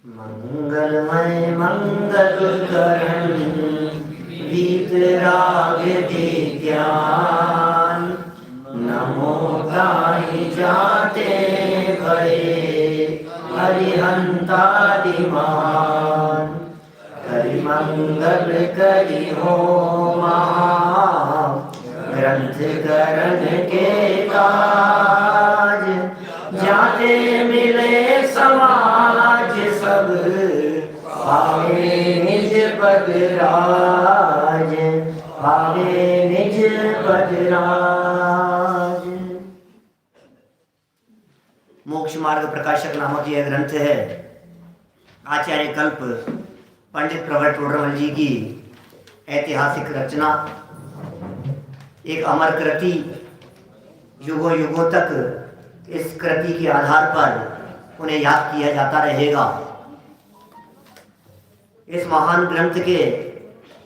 मंगलमय मंगल करण वीतराग दे ज्ञान, नमो गाहि जाते बड़े हरिहंतादिमान। करि मंगल करि हो महा ग्रंथ करण के काज, जाते मिले समाज सब पावे निज पद राज, पावे निज पद राज। मोक्ष मार्ग प्रकाशक नामक यह ग्रंथ है आचार्य कल्प पंडित प्रवर टोडरमल जी की ऐतिहासिक रचना, एक अमर कृति। युगों युगों तक इस कृति के आधार पर उन्हें याद किया जाता रहेगा। इस महान ग्रंथ के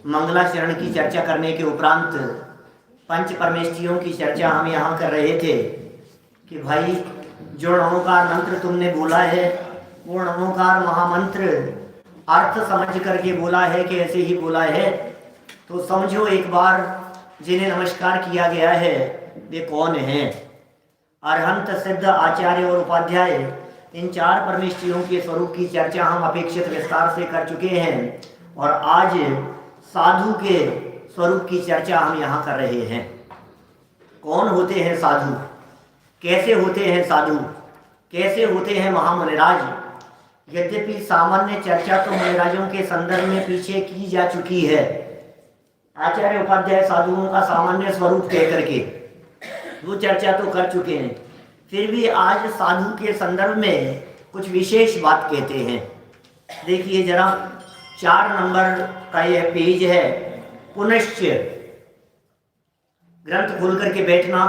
मंगलाचरण की चर्चा करने के उपरांत पंच परमेष्ठियों की चर्चा हम यहाँ कर रहे थे कि भाई जो नमोकार मंत्र तुमने बोला है वो नमोकार महामंत्र अर्थ समझ करके बोला है कि ऐसे ही बोला है, तो समझो एक बार जिन्हें नमस्कार किया गया है वे कौन हैं। अरहंत, सिद्ध, आचार्य और उपाध्याय, इन चार परमेष्ठियों के स्वरूप की चर्चा हम अपेक्षित विस्तार से कर चुके हैं और आज साधु के स्वरूप की चर्चा हम यहाँ कर रहे हैं। कौन होते हैं साधु, कैसे होते हैं साधु, कैसे होते हैं महामुनिराज। यद्यपि सामान्य चर्चा तो मुनिराजों के संदर्भ में पीछे की जा चुकी है, आचार्य उपाध्याय साधुओं का सामान्य स्वरूप कह करके वो चर्चा तो कर चुके हैं, फिर भी आज साधु के संदर्भ में कुछ विशेष बात कहते हैं। देखिए जरा 4 नंबर का यह पेज है। पुनश्च, ग्रंथ खोल करके बैठना,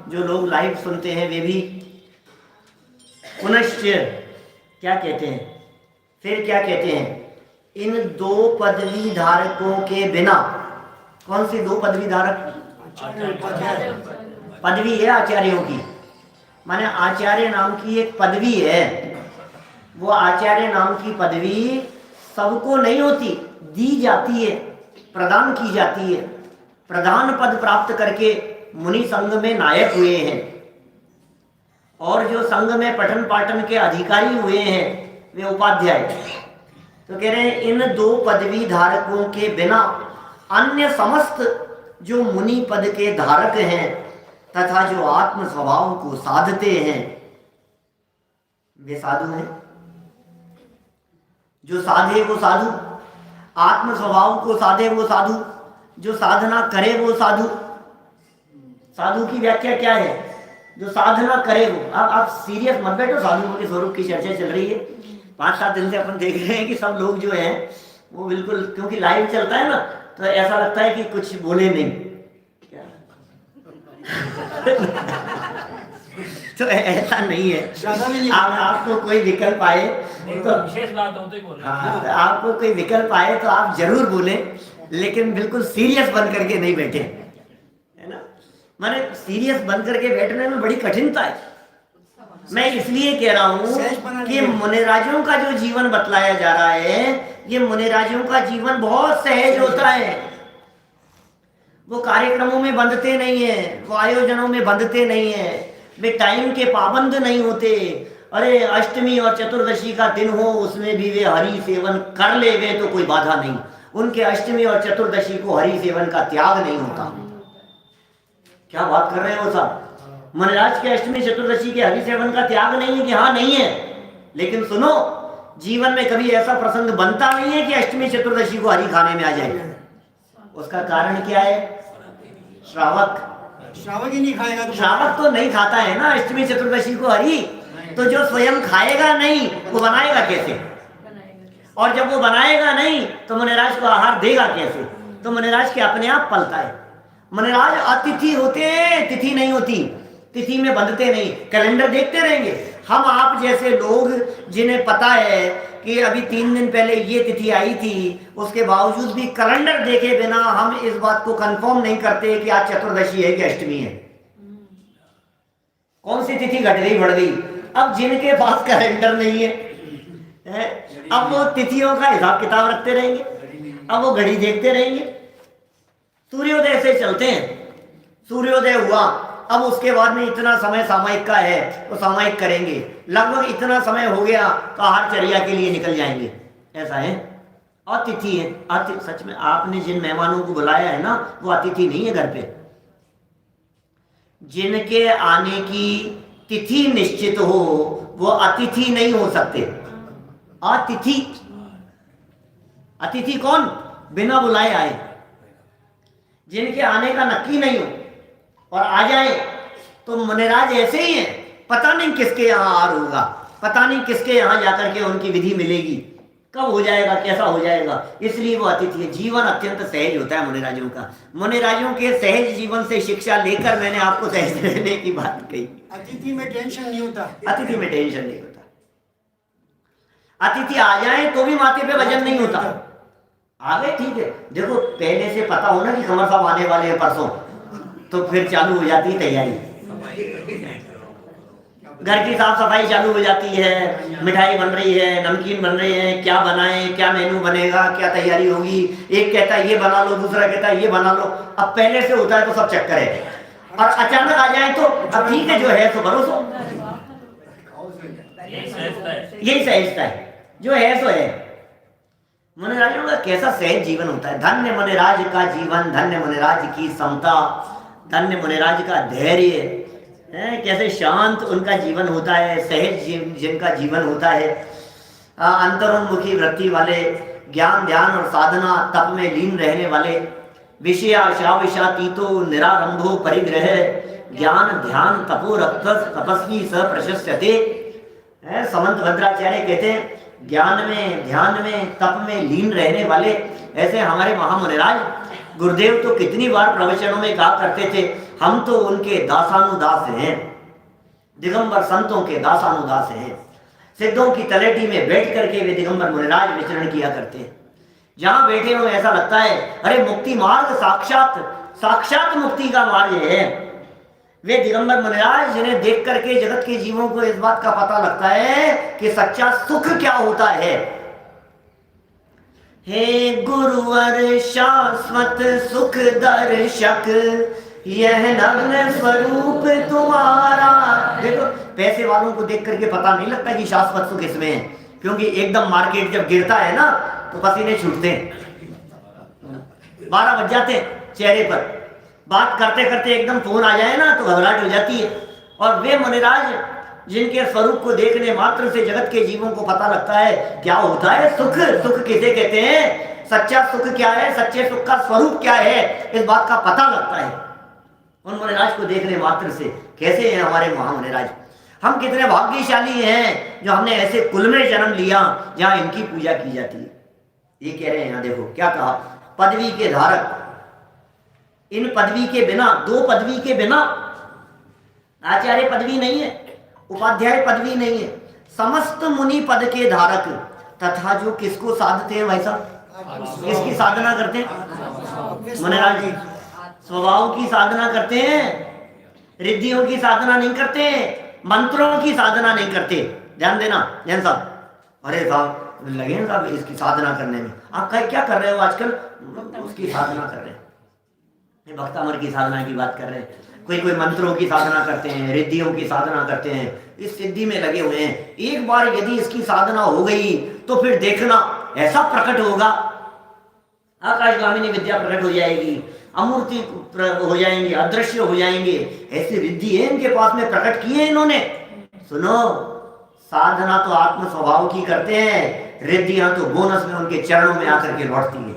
जो लोग लाइव सुनते हैं वे भी। पुनश्च क्या कहते हैं, फिर क्या कहते हैं, इन 2 पदवी धारकों के बिना। कौन सी 2 पदवी धारक? पदवी है आचार्यों की, माने आचार्य नाम की एक पदवी है। वो आचार्य नाम की पदवी सबको नहीं होती, दी जाती है, प्रदान की जाती है। प्रधान पद प्राप्त करके मुनि संघ में नायक हुए हैं और जो संघ में पठन पाठन के अधिकारी हुए हैं वे उपाध्याय। तो कह रहे हैं इन 2 पदवी धारकों के बिना अन्य समस्त जो मुनि पद के धारक हैं तथा जो आत्म स्वभाव को साधते हैं वे साधु हैं। जो साधे वो साधु, आत्म स्वभाव को साधे वो साधु, जो साधना करे वो साधु। साधु की व्याख्या क्या है? जो साधना करे वो। अब आप सीरियस मत बैठो, साधुओं के स्वरूप की चर्चा चल रही है। 5-7 दिन से अपन देख रहे हैं कि सब लोग जो हैं वो बिल्कुल, क्योंकि लाइव चलता है ना तो ऐसा लगता है कि कुछ बोले नहीं तो ऐसा नहीं है। आपको कोई विकल्प आए तो विशेष बात हो तो ही बोलना। आपको कोई विकल्प आए तो आप जरूर बोलें, लेकिन बिल्कुल सीरियस बन करके नहीं बैठे, है ना। माने सीरियस बन करके बैठने में बड़ी कठिनता है। मैं इसलिए कह रहा हूँ कि मुनिराजों का जो जीवन बतलाया जा रहा है, ये मुनिराजों का जीवन बहुत सहज होता है। वो कार्यक्रमों में बंधते नहीं है, वो आयोजनों में बंधते नहीं है, वे टाइम के पाबंद नहीं होते। अरे अष्टमी और चतुर्दशी का दिन हो उसमें भी वे हरि सेवन कर ले वे तो कोई बाधा नहीं। उनके अष्टमी और चतुर्दशी को हरि सेवन का त्याग नहीं होता। क्या बात कर रहे हो साहब, मुनिराज के अष्टमी चतुर्दशी के हरि सेवन का त्याग नहीं है कि हाँ नहीं है, लेकिन सुनो जीवन में कभी ऐसा प्रसंग बनता नहीं है कि अष्टमी चतुर्दशी को हरि खाने में आ जाए। उसका कारण क्या है? श्रावक ही नहीं खाएगा तो श्रावक तो नहीं खाता है ना अष्टमी चतुर्दशी को हरि, तो जो स्वयं खाएगा नहीं वो बनाएगा कैसे? और जब वो बनाएगा नहीं तो मुनिराज को आहार देगा कैसे? तो मुनिराज के अपने आप पलता है। मुनिराज अतिथि होते हैं, तिथि नहीं होती, तिथि में बंधते नहीं। कैलेंडर देखते रहेंगे। हम आप जैसे लोग जिन्हें पता है कि अभी 3 दिन पहले ये तिथि आई थी, उसके बावजूद भी कैलेंडर देखे बिना हम इस बात को कंफर्म नहीं करते कि आज चतुर्दशी है कि अष्टमी है। कौन सी तिथि घट गई बढ़ गई। अब जिनके पास कैलेंडर नहीं है, अब वो तिथियों का हिसाब किताब रखते रहेंगे, अब वो घड़ी देखते रहेंगे। सूर्योदय से चलते हैं, सूर्योदय हुआ, अब उसके बाद में इतना समय सामयिक का है तो सामयिक करेंगे, लगभग इतना समय हो गया तो आहारचर्या के लिए निकल जाएंगे। ऐसा है, अतिथि है। सच में आपने जिन मेहमानों को बुलाया है ना, वो अतिथि नहीं है घर पे। जिनके आने की तिथि निश्चित हो वो अतिथि नहीं हो सकते। अतिथि, अतिथि कौन? बिना बुलाए आए। जिनके आने का नक्की नहीं हो और आ जाए तो मुनिराज ऐसे ही है, पता नहीं किसके यहाँ आर होगा, पता नहीं किसके यहाँ जाकर के उनकी विधि मिलेगी, कब हो जाएगा, कैसा हो जाएगा, इसलिए वो अतिथि है। जीवन अत्यंत सहज होता है मुनिराजों का। मुनिराजों के सहज जीवन से शिक्षा लेकर मैंने आपको सहज रहने की बात कही। अतिथि में टेंशन नहीं होता, अतिथि में टेंशन नहीं होता। अतिथि आ जाए तो भी माथे पे वजन नहीं होता। आ गए ठीक है, देखो पहले से पता हो ना कि कमर साहब आने वाले हैं परसों, तो फिर चालू हो जाती है तैयारी, घर की साफ सफाई चालू हो जाती है, मिठाई बन रही है, नमकीन बन रही है, क्या बनाएं, क्या मेनू बनेगा, क्या तैयारी होगी। एक कहता है ये बना लो, दूसरा कहता है ये बना लो। अब पहले से होता है तो सब चक्कर है, और अचानक आ जाए तो अब ठीक है, जो है सो भरोसा, यही सहजता है, जो है सो है। मुनिराजों का कैसा सहज जीवन होता है। धन्य मुनिराज का जीवन, धन्य मुनिराज की समता, धन्य मुनिराज का धैर्य है, कैसे शांत उनका जीवन होता है, सहज जिनका जीवन होता है। अंतरोन्मुखी वृत्ति वाले, ज्ञान ध्यान और साधना तप में लीन रहने वाले, विषयाशातीतो निरारंभो परिग्रह, ज्ञान ध्यान तपो रक्तस तपस्वी स प्रशस्यते। समंत भद्राचार्य कहते हैं ज्ञान में, ध्यान में, तप में लीन रहने वाले ऐसे हमारे महामुनिराज। गुरुदेव तो कितनी बार प्रवचनों में कहा करते थे, हम तो उनके दासानुदास हैं, दिगंबर संतों के दासानुदास हैं। सिद्धों की तलेटी में बैठ करके वे दिगंबर मुनिराज विचरण किया करते हैं। जहां बैठे हो ऐसा लगता है अरे मुक्ति मार्ग साक्षात मुक्ति का मार्ग है। वे दिगंबर मुनिराज जिन्हें देख करके जगत के जीवों को इस बात का पता लगता है कि सच्चा सुख क्या होता है। हे गुरुवर शाश्वत सुख दर्शक, यह नग्न स्वरूप तुम्हारा। देखो पैसे वालों को देख करके पता नहीं लगता कि शाश्वत सुख इसमें है, क्योंकि एकदम मार्केट जब गिरता है ना तो पसीने छूटते हैं, 12 बज जाते हैं चेहरे पर, बात करते करते एकदम फोन आ जाए ना तो घबराहट हो जाती है। और वे मुनिराज जिनके स्वरूप को देखने मात्र से जगत के जीवों को पता लगता है क्या होता है सुख, सुख किसे कहते हैं, सच्चा सुख क्या है, सच्चे सुख का स्वरूप क्या है, इस बात का पता लगता है उन मुनिराज को देखने मात्र से। कैसे हैं हमारे महामुनिराज, हम कितने भाग्यशाली हैं जो हमने ऐसे कुल में जन्म लिया जहां इनकी पूजा की जाती है। ये कह रहे हैं यहाँ देखो क्या कहा, पदवी के धारक, इन पदवी के बिना, 2 पदवी के बिना, आचार्य पदवी नहीं है, उपाध्याय पदवी नहीं है, समस्त मुनि पद के धारक तथा जो किसको साधते हैं भाई साहब, किसकी साधना करते हैं मुनिराज जी, स्वभाव की साधना करते हैं, रिद्धियों की साधना नहीं करते, मंत्रों की साधना नहीं करते। ध्यान देना जैन साहब, अरे साहब लगे हैं साहब इसकी साधना करने में, आप क्या कर रहे हो आजकल, उसकी साधना कर रहे हैं, भक्तामर की साधना की बात कर रहे हैं, कोई मंत्रों की साधना करते हैं, रिद्धियों की साधना करते हैं, इस सिद्धि में लगे हुए हैं। एक बार यदि इसकी साधना हो गई तो फिर देखना ऐसा प्रकट होगा, आकाशगामिनी विद्या प्रकट हो जाएगी, अमूर्ति हो जाएंगे, अदृश्य हो जाएंगे, ऐसी रिद्धि है इनके पास में प्रकट की है इन्होंने। सुनो, साधना तो आत्म स्वभाव की करते हैं, रिद्धियां तो बोनस में उनके चरणों में आकर के लौटती है।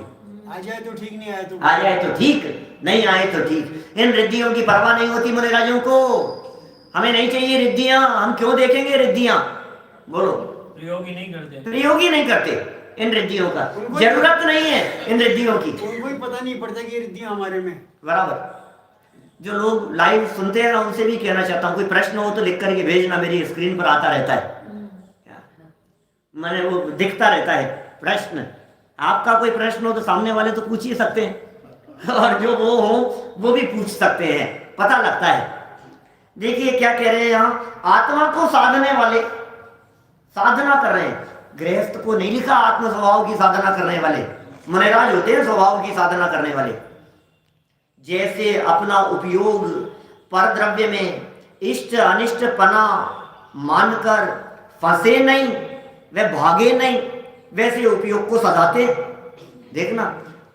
आ जाए तो ठीक, नहीं आए तो आ जाए तो ठीक, नहीं आए तो ठीक। इन रिद्धियों की परवाह नहीं होती मुनिराजों को, हमें नहीं चाहिए रिद्धियां, हम क्यों देखेंगे रिद्धियां, बोलो, प्रयोग ही नहीं करते, प्रयोग ही नहीं करते इन रिद्धियों का, जरूरत नहीं है इन रिद्धियों की, उनको ही पता नहीं पड़ता कि ये रिद्धियां हमारे में। बराबर। जो लोग लाइव सुनते हैं ना उनसे भी कहना चाहता हूँ, कोई प्रश्न हो तो लिख करके भेजना, मेरी स्क्रीन पर आता रहता है, मैंने वो दिखता रहता है प्रश्न। आपका कोई प्रश्न हो तो सामने वाले तो पूछ ही सकते हैं, और जो वो हो वो भी पूछ सकते हैं, पता लगता है। देखिए क्या कह रहे हैं यहाँ, आत्मा को साधने वाले साधना कर रहे हैं, गृहस्थ को नहीं लिखा आत्म स्वभाव की साधना करने वाले, मुनिराज होते हैं स्वभाव की साधना करने वाले। जैसे अपना उपयोग पर द्रव्य में इष्ट अनिष्ट पना मानकर फंसे नहीं वे भागे नहीं, वैसे उपयोग को सधाते। देखना,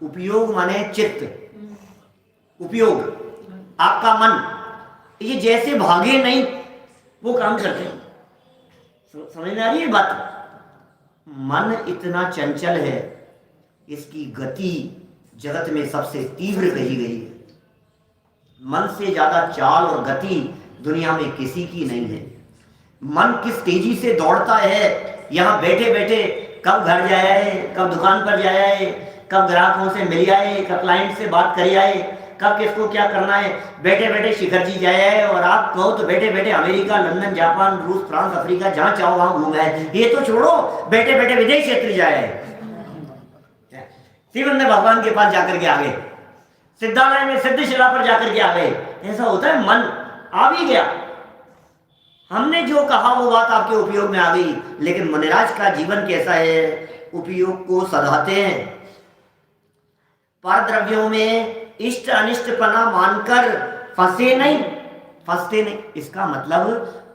उपयोग माने चित्त, उपयोग आपका मन, ये जैसे भागे नहीं वो काम करते हैं। समझ में आ रही है बात? मन इतना चंचल है, इसकी गति जगत में सबसे तीव्र कही गई है। मन से ज्यादा चाल और गति दुनिया में किसी की नहीं है। मन किस तेजी से दौड़ता है, यहाँ बैठे बैठे कब घर जाए, कब दुकान पर जाए, कब ग्राहकों से मिल आए, कब क्लाइंट से बात कर आए, कब किसको क्या करना है, बैठे बैठे शिखर जी जाए। और आप कहो तो बैठे बैठे अमेरिका, लंदन, जापान, रूस, फ्रांस, अफ्रीका, जहां चाहो वहां घूम आए। ये तो छोड़ो, बैठे बैठे विदेश क्षेत्र जाए, शिवन ने भगवान के पास जाकर के आ गए, सिद्धालय में सिद्धशिला पर जाकर के आ गए। ऐसा होता है, मन आ भी गया, हमने जो कहा वो बात आपके उपयोग में आ गई। लेकिन मुनिराज का जीवन कैसा है, उपयोग को सधाते हैं। पर द्रव्यों में इष्ट अनिष्टपना मानकर फंसे नहीं, फंसते नहीं। इसका मतलब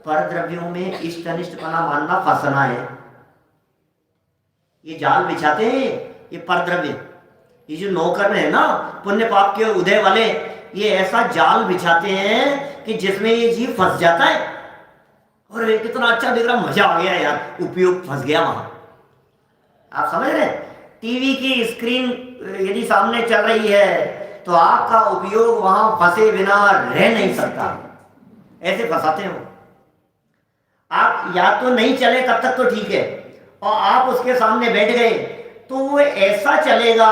पर द्रव्यों में इष्ट अनिष्टपना मानना फंसना है। ये जाल बिछाते हैं, ये पर द्रव्य, ये जो नौकर है ना पुण्य पाप के उदय वाले, ये ऐसा जाल बिछाते हैं कि जिसमें ये जीव फंस जाता है। और ये कितना अच्छा दिख रहा, मजा आ गया यार, उपयोग फंस गया वहां। आप समझ रहे? टीवी की स्क्रीन यदि सामने चल रही है तो आपका उपयोग वहां फंसे बिना रह नहीं सकता, ऐसे फंसाते हो। आप या तो नहीं चले तब तक तो ठीक है, और आप उसके सामने बैठ गए तो वो ऐसा चलेगा,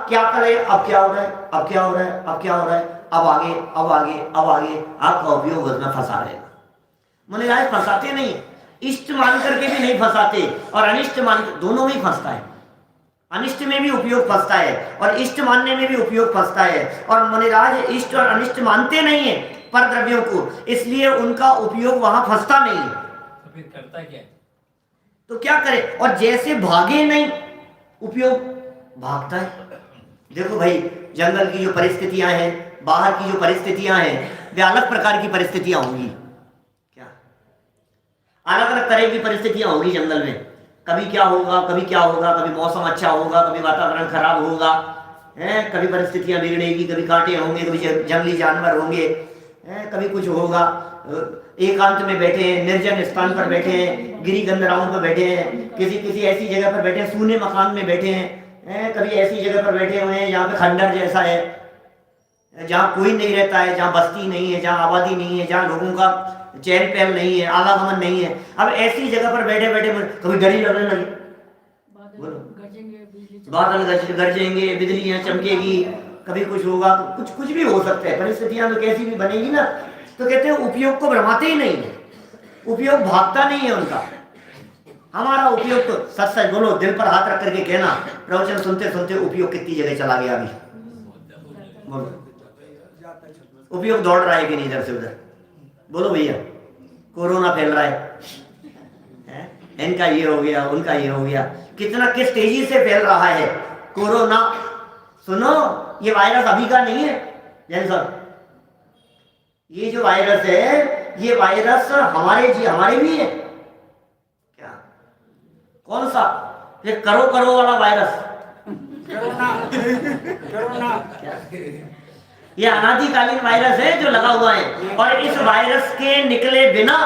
क्या करे, अब क्या हो रहा है, अब क्या हो रहा है, अब क्या हो रहा है, अब आगे, अब आगे, अब आगे, आपका उपयोग उसमें फंसा रहेगा। मुनिराज फंसाते नहीं, इष्ट मान करके भी नहीं फंसाते, और अनिष्ट मान, दोनों में ही फंसता है। अनिष्ट में भी उपयोग फंसता है और इष्ट मानने में भी उपयोग फंसता है। और मुनिराज इष्ट और अनिष्ट मानते नहीं है पर द्रव्यों को, इसलिए उनका उपयोग वहां फंसता नहीं है। तो फिर करता क्या है? तो क्या करे, और जैसे भागे नहीं, उपयोग भागता है। देखो भाई, जंगल की जो परिस्थितियां हैं, बाहर की जो परिस्थितियां हैं, वे अलग प्रकार की परिस्थितियां होंगी। क्या अलग अलग तरह की परिस्थितियां होगी जंगल में। कभी क्या होगा, कभी क्या होगा, कभी मौसम अच्छा होगा, कभी वातावरण खराब होगा, कभी परिस्थितियां बिगड़ेगी, कभी कांटे होंगे, कभी जंगली जानवर होंगे, कभी कुछ होगा। एकांत में बैठे हैं, निर्जन स्थान पर बैठे हैं, गिरी गंधराओं पर बैठे हैं, किसी ऐसी जगह पर बैठे हैं, सूने मकान में बैठे हैं, कभी ऐसी जगह पर बैठे हुए हैं जहाँ पे खंडर जैसा है, जहाँ कोई नहीं रहता है, जहाँ बस्ती नहीं है, जहाँ आबादी नहीं है, जहाँ लोगों का चहल पहल नहीं है, आवागमन नहीं है। अब ऐसी जगह पर बैठे बैठे कभी डर ही लगने लगे, बादल गरजेंगे, बिजलियां चमकेगी, कभी कुछ होगा, कुछ भी हो सकता है। परिस्थितियां तो कैसी भी बनेगी ना, तो कहते हैं उपयोग को भ्रमाते ही नहीं है, उपयोग भागता नहीं है उनका। हमारा उपयोग तो सच सच बोलो, दिल पर हाथ रख करके कहना, प्रवचन सुनते सुनते उपयोग कितनी जगह चला गया। अभी उपयोग दौड़ रहा है कि नहीं इधर से उधर, बोलो भैया। कोरोना फैल रहा है, इनका ये हो गया, उनका ये हो गया, कितना किस तेजी से फैल रहा है कोरोना। सुनो, ये वायरस अभी का नहीं है जैन साहब, ये जो वायरस है, ये वायरस हमारे भी है। क्या? कौन सा? ये करो वाला वायरस, कोरोना। ये अनादिकालीन वायरस है जो लगा हुआ है, और इस वायरस के निकले बिना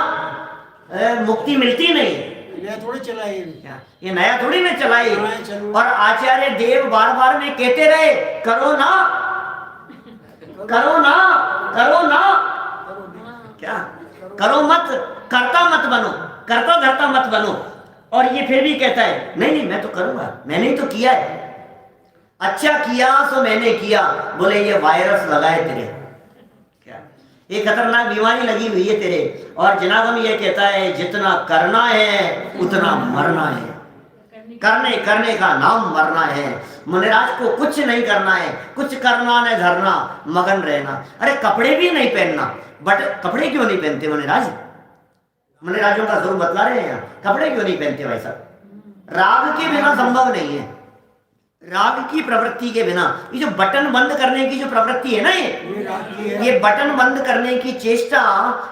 मुक्ति मिलती नहीं। नया थोड़ी चला ये नया थोड़ी ना चलाई। और आचार्य देव बार बार में कहते रहे, करो ना, करो ना, करो ना, क्या करो मत, करता मत बनो, करता धरता मत बनो। और ये फिर भी कहता है, नहीं मैं तो करूंगा, मैंने तो किया है, अच्छा किया सो मैंने किया। बोले ये वायरस लगा है तेरे, क्या ये खतरनाक बीमारी लगी हुई है तेरे। और जनागम ये कहता है, जितना करना है उतना मरना है, करने का नाम मरना है। मुनिराज को कुछ नहीं करना है, कुछ करना न धरना, मगन रहना। अरे कपड़े भी नहीं पहनना, बट कपड़े क्यों नहीं पहनते मुनिराज? मुनिराजों का जरूर बतला रहे हैं यहाँ, कपड़े क्यों नहीं पहनते भाई साहब? राग के बिना संभव नहीं है। राग की प्रवृत्ति के बिना, ये जो बटन बंद करने की जो प्रवृत्ति है ना, ये राग की है। ये बटन बंद करने की चेष्टा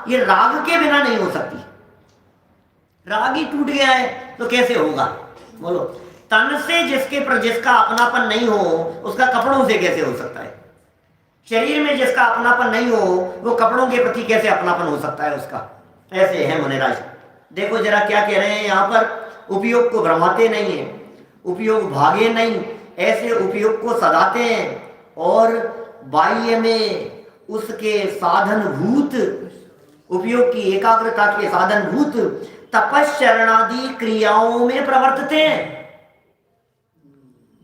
ये राग के बिना नहीं हो सकती। राग ही टूट गया है तो कैसे होगा बोलो। तन से जिसका अपनापन नहीं हो उसका कपड़ों से कैसे हो सकता है। शरीर में जिसका अपनापन नहीं हो वो कपड़ों के प्रति कैसे अपनापन हो सकता है उसका। ऐसे है मुनिराज। देखो जरा क्या कह रहे हैं यहाँ पर, उपयोग को भ्रमाते नहीं है, उपयोग भागे नहीं, ऐसे उपयोग को सदाते हैं और बाह्य में उसके साधन भूत, उपयोग की एकाग्रता के साधन भूत तपश्चरणादि क्रियाओं में प्रवर्तते हैं।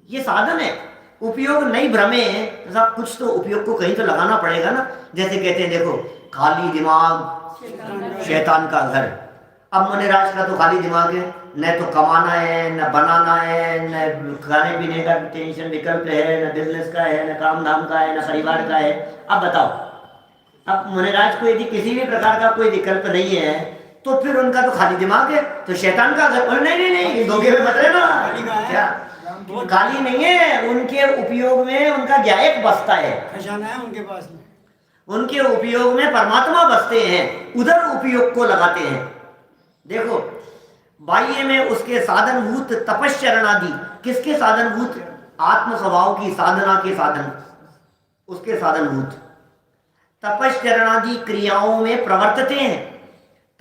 ये साधन है। उपयोग नहीं भ्रमे, सब कुछ तो उपयोग को कहीं तो लगाना पड़ेगा ना। जैसे कहते हैं देखो, खाली दिमाग शैतान का घर। अब मुनिराज का तो खाली दिमाग है, न तो कमाना है, न बनाना है, न खाने पीने का टेंशन विकल्प है, न बिजनेस का है, न काम धाम का है, न परिवार का है। अब बताओ, अब मुनिराज को यदि किसी भी प्रकार का कोई विकल्प नहीं है तो फिर उनका तो खाली दिमाग है, तो शैतान का घर। नहीं, धोखे में मत रहना। क्या खाली नहीं है, उनके उपयोग में उनका ज्ञायक बसता है, खजाना है उनके पास में। उनके उपयोग में परमात्मा बसते हैं, उधर उपयोग को लगाते हैं। देखो बाह्य में उसके साधनभूत तपश्चरणादि, किसके साधनभूत? आत्म स्वभाव की साधना के साधन, उसके साधनभूत तपश्चरणादि क्रियाओं में प्रवर्तते हैं।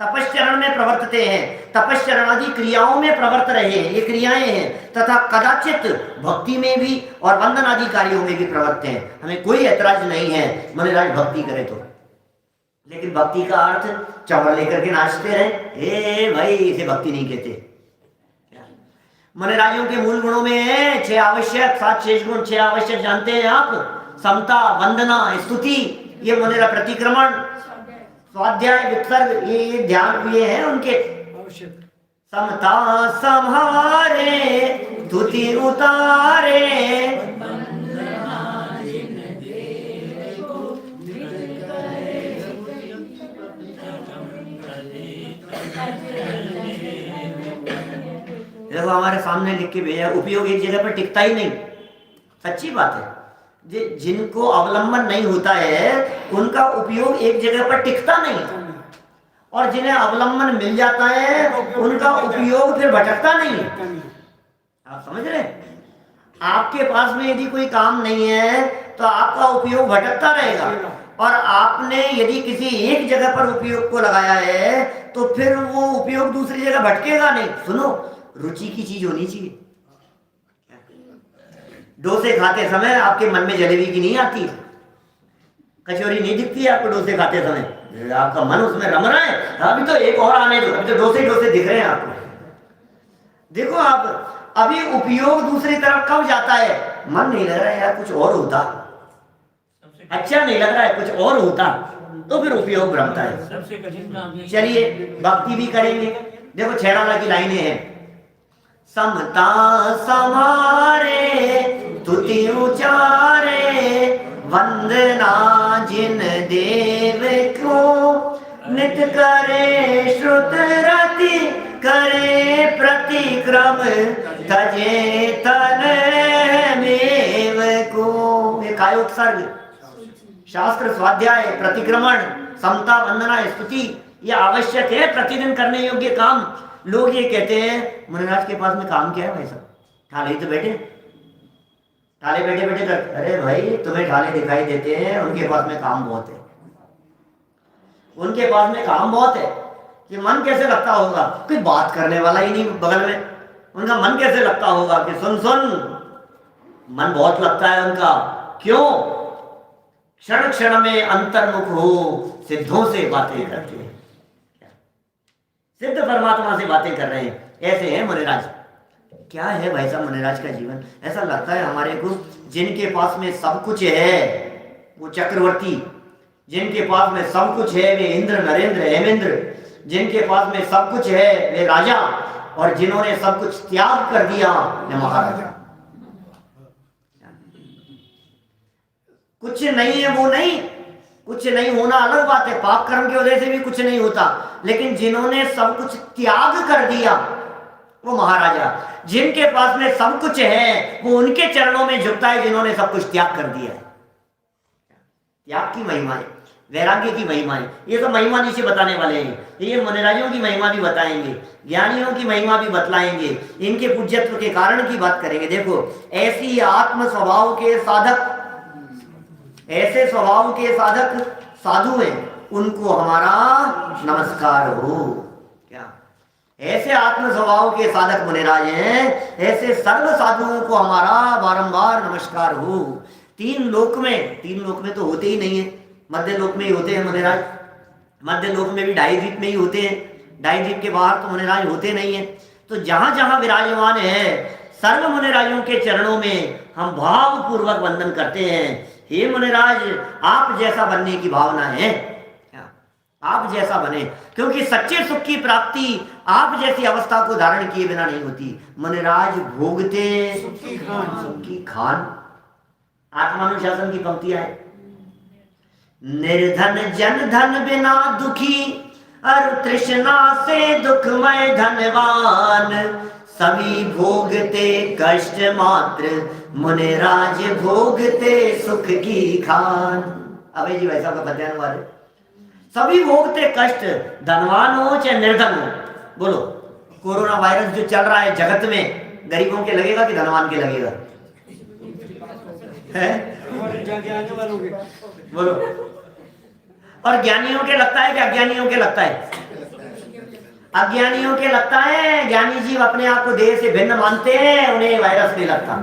तपश्चरण में प्रवर्तते हैं, तपश्चरणादि क्रियाओं में प्रवर्त रहे हैं, ये क्रियाएं हैं। तथा कदाचित भक्ति में भी और बंधन आदि कार्यों में भी प्रवर्तते हैं। हमें कोई ऐतराज नहीं है मुनिराज भक्ति करे तो, लेकिन भक्ति का अर्थ चवड़ लेकर के नाचते रहे, ए भाई इसे भक्ति नहीं कहते। मुनिराजों के मूल गुणों में है 6 आवश्यक, 7 शेष गुण। 6 आवश्यक जानते हैं आप? समता, वंदना, स्तुति, ये मुनिरा प्रतिक्रमण, स्वाध्याय, विसर्ग, ये ध्यान, ये है उनके आवश्यक। समता संहारे, स्तुति उतारे, देखो हमारे सामने लिख के भेजा, उपयोग एक जगह पर टिकता ही नहीं। सच्ची बात है, जिनको अवलंबन नहीं होता है उनका उपयोग एक जगह पर टिकता नहीं, और जिन्हें अवलंबन मिल जाता है उनका उपयोग फिर भटकता नहीं। आप समझ रहे? आपके पास में यदि कोई काम नहीं है तो आपका उपयोग भटकता रहेगा, और आपने यदि किसी एक जगह पर उपयोग को लगाया है तो फिर वो उपयोग दूसरी जगह भटकेगा नहीं। सुनो, रुचि की चीज होनी चाहिए। डोसे खाते समय आपके मन में जलेबी की नहीं आती, कचौरी नहीं दिखती है आपको डोसे खाते समय, आपका मन उसमें रम रहा है, अभी तो एक और आने दो, अभी तो डोसे डोसे दिख रहे हैं आपको। देखो आप अभी उपयोग दूसरी तरफ कब जाता है, मन नहीं लग रहा है यार कुछ और होता, अच्छा नहीं लग रहा है कुछ और होता, तो फिर उपयोग भ्रमता है। सबसे कठिन काम है। चलिए भक्ति भी करेंगे। देखो छैराला की लाइनें हैं, समता समारे, स्तुति उचारे, वंदना जिन देव को, नित करे श्रुत रति, करे प्रतिक्रम, तजे तन मेव को। ये काय उत्सर्ग, शास्त्र, स्वाध्याय, प्रतिक्रमण, समता, वंदना, स्तुति, ये आवश्यक है, प्रतिदिन करने योग्य काम। लोग ये कहते हैं मुनिराज के पास में काम क्या है भाई साहब, ठाले तो बैठे, ठाले बैठे बैठे कर। अरे भाई तुम्हें ठाले दिखाई देते हैं, उनके पास में काम बहुत है, उनके पास में काम बहुत है। कि मन कैसे लगता होगा, कोई बात करने वाला ही नहीं बगल में, उनका मन कैसे लगता होगा कि सुन सुन, मन बहुत लगता है उनका। क्यों? क्षण क्षण में अंतर्मुख हो, सिद्धों से बातें करते हैं, सिद्ध परमात्मा से बातें कर रहे हैं। ऐसे हैं मुनिराज। क्या है भाई साहब मुनिराज का जीवन? ऐसा लगता है हमारे को, जिनके पास में सब कुछ है वो चक्रवर्ती, जिनके पास में सब कुछ है वे इंद्र, नरेंद्र, हेमेंद्र, जिनके पास में सब कुछ है वे राजा, और जिन्होंने सब कुछ त्याग कर दिया वे महाराजा। कुछ नहीं है वो नहीं, कुछ नहीं होना अलग बात है, पाप कर्म की वजह से भी कुछ नहीं होता, लेकिन जिन्होंने सब कुछ त्याग कर दिया वो महाराजा जिनके पास में सब कुछ है, वो उनके चरणों में झुकता है जिन्होंने सब कुछ त्याग कर दिया है। त्याग की महिमा है, वैराग्य की महिमा है। ये तो महिमा नीचे बताने वाले हैं। ये मुनिराजों की महिमा भी बताएंगे, ज्ञानियों की महिमा भी बतलाएंगे, इनके पूज्यत्व के कारण की बात करेंगे। देखो, ऐसी आत्म स्वभाव के साधक, ऐसे स्वभाव के साधक साधु हैं, उनको हमारा नमस्कार हो। क्या ऐसे आत्म स्वभाव के साधक मुनिराज हैं, ऐसे सर्व साधुओं को हमारा बारंबार नमस्कार हो। तीन लोक में तो होते ही नहीं है, मध्य लोक में ही होते हैं मुनिराज। मध्य लोक में भी 2.5 द्वीप में ही होते हैं, 2.5 द्वीप के बाहर तो मुनिराज होते नहीं है। तो जहां जहां विराजमान है, सर्व मुनिराजों के चरणों में हम भाव पूर्वक वंदन करते हैं। हे मुनिराज, आप जैसा बनने की भावना है, आप जैसा बने, क्योंकि सच्चे सुख की प्राप्ति आप जैसी अवस्था को धारण किए बिना नहीं होती। मुनिराज भोगते सुख की खान। आत्मानुशासन की पंक्तियां हैं। निर्धन जन धन बिना दुखी, और तृष्णा से दुखमय धनवान, सभी भोगते कष्ट मात्र, मुनिराज भोगते सुख की खान। अबे जी वैसा का पद्यानुवाद है। सभी भोगते कष्ट, धनवान हो चाहे निर्धन हो। बोलो, कोरोना वायरस जो चल रहा है जगत में, गरीबों के लगेगा कि धनवान के लगेगा? है? बोलो, और ज्ञानियों के लगता है कि अज्ञानियों के लगता है? अज्ञानियों के लगता है। ज्ञानी जीव अपने आप को देह से भिन्न मानते हैं, उन्हें वायरस नहीं लगता,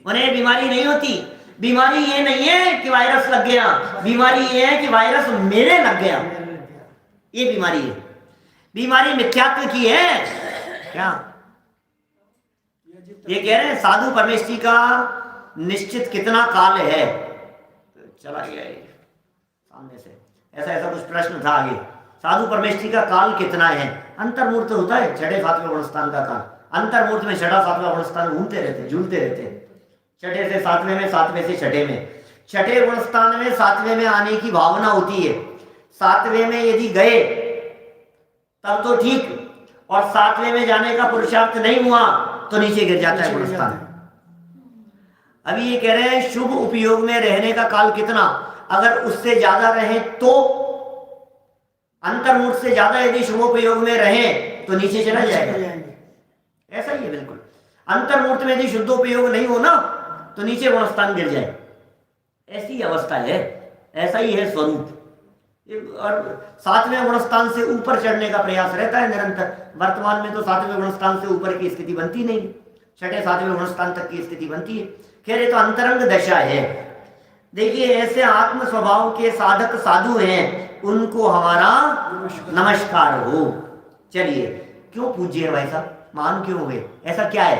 उन्हें बीमारी नहीं होती। बीमारी ये नहीं है कि वायरस लग गया, बीमारी ये है कि वायरस मेरे लग गया, ये बीमारी है। बीमारी मिथ्यात्व की है। क्या ये कह रहे हैं? साधु परमेश्वरी का निश्चित कितना काल है? चला गया सामने से, ऐसा कुछ प्रश्न था आगे। साधु परमेश्वरी का काल कितना है? अंतर्मूर्त होता है 6ठे-7वें गुणस्थान का काल। अंतर्मूर्त में 6ठा-7वां गुणस्थान घूमते रहते, झूलते रहते, 6ठे से 7वें में, 7वें से 6ठे में। 6ठे गुणस्थान में 7वें में आने की भावना होती है। 7वें में यदि गए तब तो ठीक, और 7वें में जाने का पुरुषार्थ नहीं हुआ तो नीचे गिर जाता है गुणस्थान। अभी ये कह रहे हैं शुभ उपयोग में रहने का काल कितना? अगर उससे ज्यादा रहे तो, अंतर्मूर्त से ज्यादा यदि शुभोपयोग में रहे तो नीचे चला जाएगा। ऐसा ही है बिल्कुल। अंतर्मूर्त में यदि शुद्धोपयोग नहीं हो ना तो नीचे गुणस्थान गिर जाए, ऐसी अवस्था है, ऐसा ही है स्वरूप। और 7वें गुणस्थान से ऊपर चढ़ने का प्रयास रहता है निरंतर। वर्तमान में तो 7वें गुणस्थान से ऊपर की स्थिति बनती नहीं, 6ठे-7वें गुणस्थान तक की स्थिति बनती है। कह रहे तो अंतरंग दशा है। देखिए, ऐसे आत्म स्वभाव के साधक साधु हैं, उनको हमारा नमस्कार हो। चलिए, क्यों पूज्य है भाई साहब? महान क्यों हुए? ऐसा क्या है?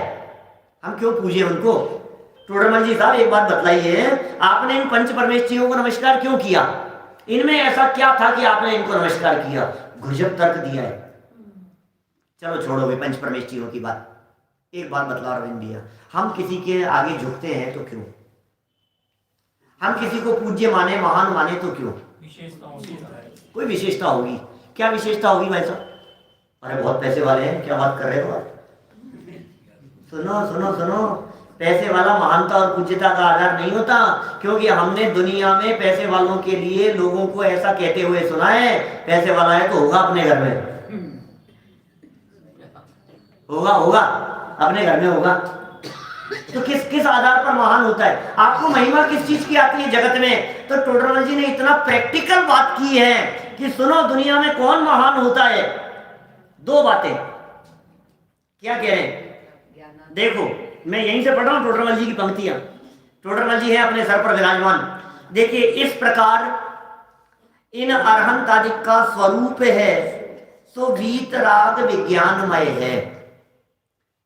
हम क्यों पूजे उनको? टोडरमल जी साहब एक बात बतलाइए, आपने इन पंच परमेश्वरियों को नमस्कार क्यों किया? इनमें ऐसा क्या था कि आपने इनको नमस्कार किया? गुजब तर्क दिया है। चलो छोड़ो भाई पंच परमेश्वरियों की बात, एक बात बतला रविंद भैया, हम किसी के आगे झुकते हैं तो क्यों? हम किसी को पूज्य माने, महान माने तो क्यों? कोई विशेषता होगी। क्या विशेषता होगी भाई साहब? अरे बहुत पैसे वाले हैं, क्या बात कर रहे हो आप? सुनो सुनो सुनो, पैसे वाला महानता और पूज्यता का आधार नहीं होता, क्योंकि हमने दुनिया में पैसे वालों के लिए लोगों को ऐसा कहते हुए सुना है, पैसे वाला है तो होगा अपने घर में, होगा अपने घर में होगा। तो किस आधार पर महान होता है? आपको महिमा किस चीज की आती है जगत में? तो टोडरमल जी ने इतना प्रैक्टिकल बात की है कि सुनो, दुनिया में कौन महान होता है? 2 बातें। क्या कह रहे हैं? देखो, मैं यहीं से पढ़ रहा हूं टोडरमल जी की पंक्तियां। टोडरमल जी है अपने सर पर विराजमान। देखिए, इस प्रकार इन अरहंतादिक का स्वरूप है सो वीतराग विज्ञानमय है।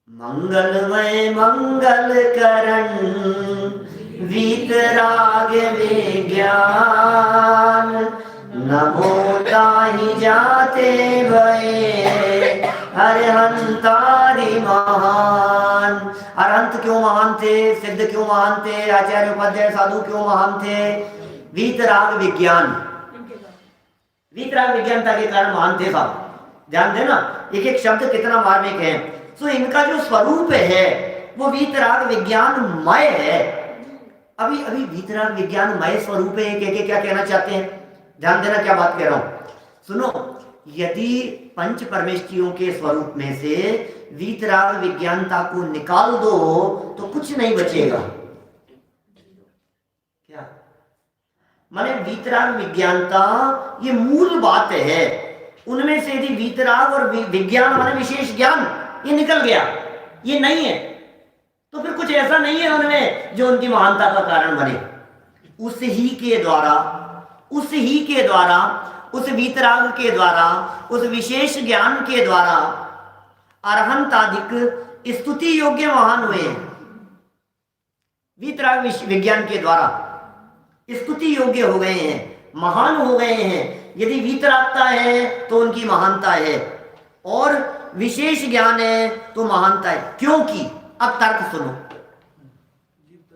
मंगलमय मंगल करण वीतराग विज्ञान, नमो ताहि जाते भये अरहंतारि महान। अरहंत क्यों महान थे? सिद्ध क्यों महान थे? आचार्य उपाध्याय साधु क्यों महान थे? वीतराग विज्ञान, वीतराग विज्ञानता के कारण महान थे साहब। ध्यान देना, एक एक शब्द कितना मार्मिक है। तो इनका जो स्वरूप है वो वीतराग विज्ञानमय है। अभी अभी वीतराग विज्ञानमय स्वरूप है के क्या कहना चाहते हैं, ध्यान देना क्या बात कह रहा हूं। सुनो, यदि पंच परमेष्ठियों के स्वरूप में से वीतराग विज्ञानता को निकाल दो तो कुछ नहीं बचेगा। क्या माने वीतराग विज्ञानता ये मूल बात है, उनमें से यदि वीतराग और विज्ञान माने विशेष ज्ञान ये निकल गया, ये नहीं है, तो फिर कुछ ऐसा नहीं है उनमें जो उनकी महानता का कारण बने। उस ही के द्वारा उस वीतराग के द्वारा, उस विशेष ज्ञान के द्वारा अरहंताधिक स्तुति योग्य महान हुए हैं। वीतराग विज्ञान के द्वारा स्तुति योग्य हो गए हैं, महान हो गए हैं। यदि वीतरागता है तो उनकी महानता है, और विशेष ज्ञान है तो महानता है। क्योंकि अब तर्क सुनो,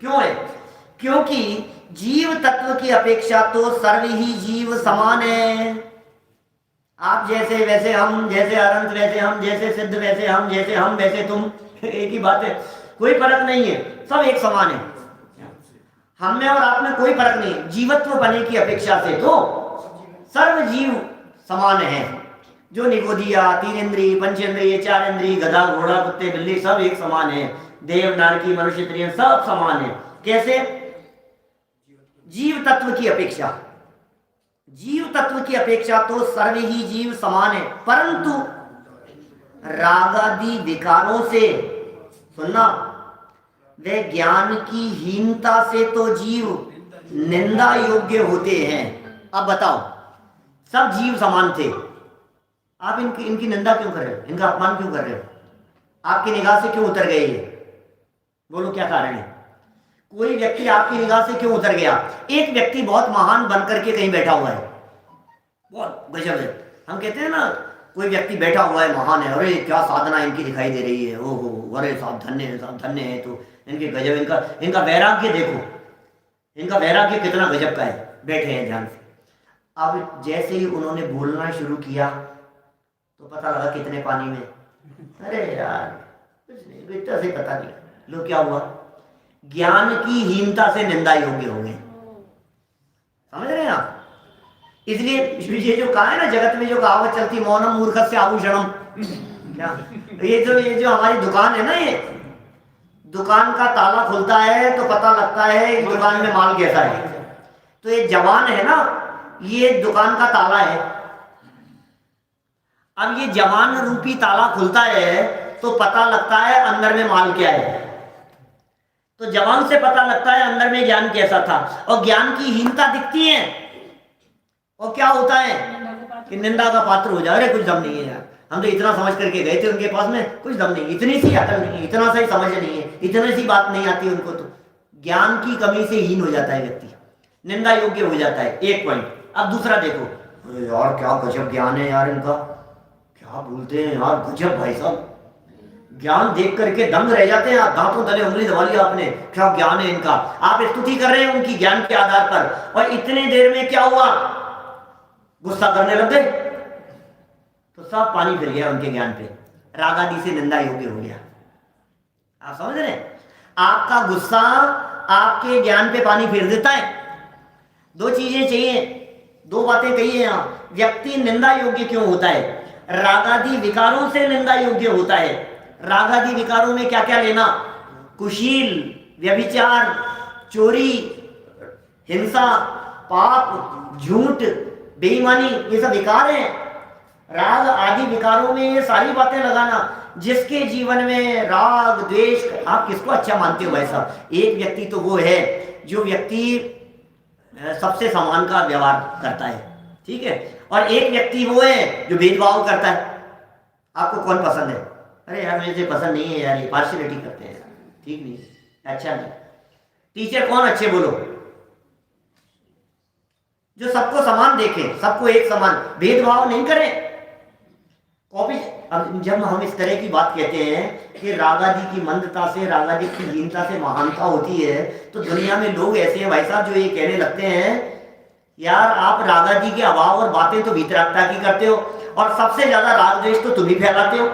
क्यों है? क्योंकि जीव तत्व की अपेक्षा तो सर्व ही जीव समान है। आप जैसे वैसे हम, जैसे अनंत वैसे हम, जैसे सिद्ध वैसे हम, जैसे हम वैसे तुम, एक ही बात है, कोई फर्क नहीं है, सब एक समान है। हम में और आप में कोई फर्क नहीं है। जीवत्व बने की अपेक्षा से तो सर्व जीव समान है। जो निगोदिया, तीन इंद्रिय, पंचेंद्रिय, चार इंद्रिय, गधा, घोड़ा, कुत्ते, बिल्ली सब एक समान है। देव, नारकी, मनुष्य, त्रियन सब समान है। कैसे? जीव तत्व की अपेक्षा, जीव तत्व की अपेक्षा तो सर्व ही जीव समान है, परंतु रागादि विकारों से, सुनना, वे ज्ञान की हीनता से तो जीव निंदा योग्य होते हैं। अब बताओ, सब जीव समान थे, आप इनकी निंदा क्यों कर रहे हो, इनका अपमान क्यों कर रहे हो? आपकी निगाह से क्यों उतर गए ये? बोलो क्या कारण है? कोई व्यक्ति आपकी निगाह से क्यों उतर गया? एक व्यक्ति बहुत महान बनकर के कहीं बैठा हुआ है, बहुत गजब है, हम कहते हैं ना, कोई व्यक्ति बैठा हुआ है, महान है, अरे क्या साधना इनकी दिखाई दे रही है, ओहो, अरे साहब धन्य है, साहब धन्य है, तो इनके गजब, इनका वैराग्य देखो, इनका वैराग्य कितना गजब का है, बैठे हैं ध्यान से। अब जैसे ही उन्होंने बोलना शुरू किया तो पता लगा कितने पानी में, अरे यार कुछ नहीं, इतना से पता नहीं, लो क्या हुआ, ज्ञान की हीनता से निंदा योग्य हो गए। समझ रहे हैं आप? इसलिए ये जो कहा है ना, जगत में जो कहावत चलती, मौनम मूर्खस्य आभूषणम, क्या ये जो हमारी दुकान है ना, ये दुकान का ताला खुलता है तो पता लगता है इस दुकान में माल कैसा है। तो ये जवान है ना, ये दुकान का ताला है। अब ये जवान रूपी ताला खुलता है तो पता लगता है अंदर में माल क्या है। तो जवान से पता लगता है अंदर में ज्ञान कैसा था, और ज्ञान की हीनता दिखती है, और क्या होता है कि निंदा का पात्र हो जाए। अरे कुछ दम नहीं है यार, हम तो इतना समझ करके गए थे उनके पास में, कुछ दम नहीं, इतनी सी अकल नहीं है, इतना सा समझ नहीं है, इतनी सी बात नहीं आती उनको। तो ज्ञान की कमी से हीन हो जाता है व्यक्ति, निंदा योग्य हो जाता है, एक पॉइंट। अब दूसरा देखो, अरे यार क्या गजब ज्ञान है यार इनका, क्या बोलते हैं यार, गजब भाई साहब, ज्ञान देख करके दंग रह जाते हैं, आप दांतों तले उंगली दबा लिया आपने, क्या ज्ञान है इनका। आप स्तुति कर रहे हैं उनकी ज्ञान के आधार पर, और इतने देर में क्या हुआ, गुस्सा करने लग गए, तो सब पानी फिर गया उनके ज्ञान पे, रागादि से निंदा योग्य हो गया। आप समझ रहे हैं? आपका गुस्सा आपके ज्ञान पे पानी फेर देता है। दो चीजें चाहिए, दो बातें कही है यहाँ। व्यक्ति निंदा योग्य क्यों होता है? रागादि विकारों से निंदा योग्य होता है। रागादि विकारों में क्या क्या लेना? कुशील, व्यभिचार, चोरी, हिंसा, पाप, झूठ, बेईमानी, ये सब विकार हैं। राग आदि विकारों में ये सारी बातें लगाना। जिसके जीवन में राग द्वेष, आप किसको अच्छा मानते हो भाई साहब? एक व्यक्ति तो वो है जो व्यक्ति सबसे समान का व्यवहार करता है, ठीक है, और एक व्यक्ति वो है जो भेदभाव करता है। आपको कौन पसंद है? अरे यार मुझे पसंद नहीं है यार, ये पार्शियलिटी करते हैं, ठीक नहीं, अच्छा नहीं। टीचर कौन अच्छे बोलो? जो सबको समान देखे, सबको एक समान, भेदभाव नहीं करे। कॉपी, अब जब हम इस तरह की बात कहते हैं कि रागादि की मंदता से, रागादि की हीनता से महानता होती है, तो दुनिया में लोग ऐसे हैं भाई साहब जो ये कहने लगते हैं, यार आप रागादि के अभाव और बातें तो वीतरागता की करते हो, और सबसे ज्यादा राग द्वेष तो तुम ही फैलाते हो,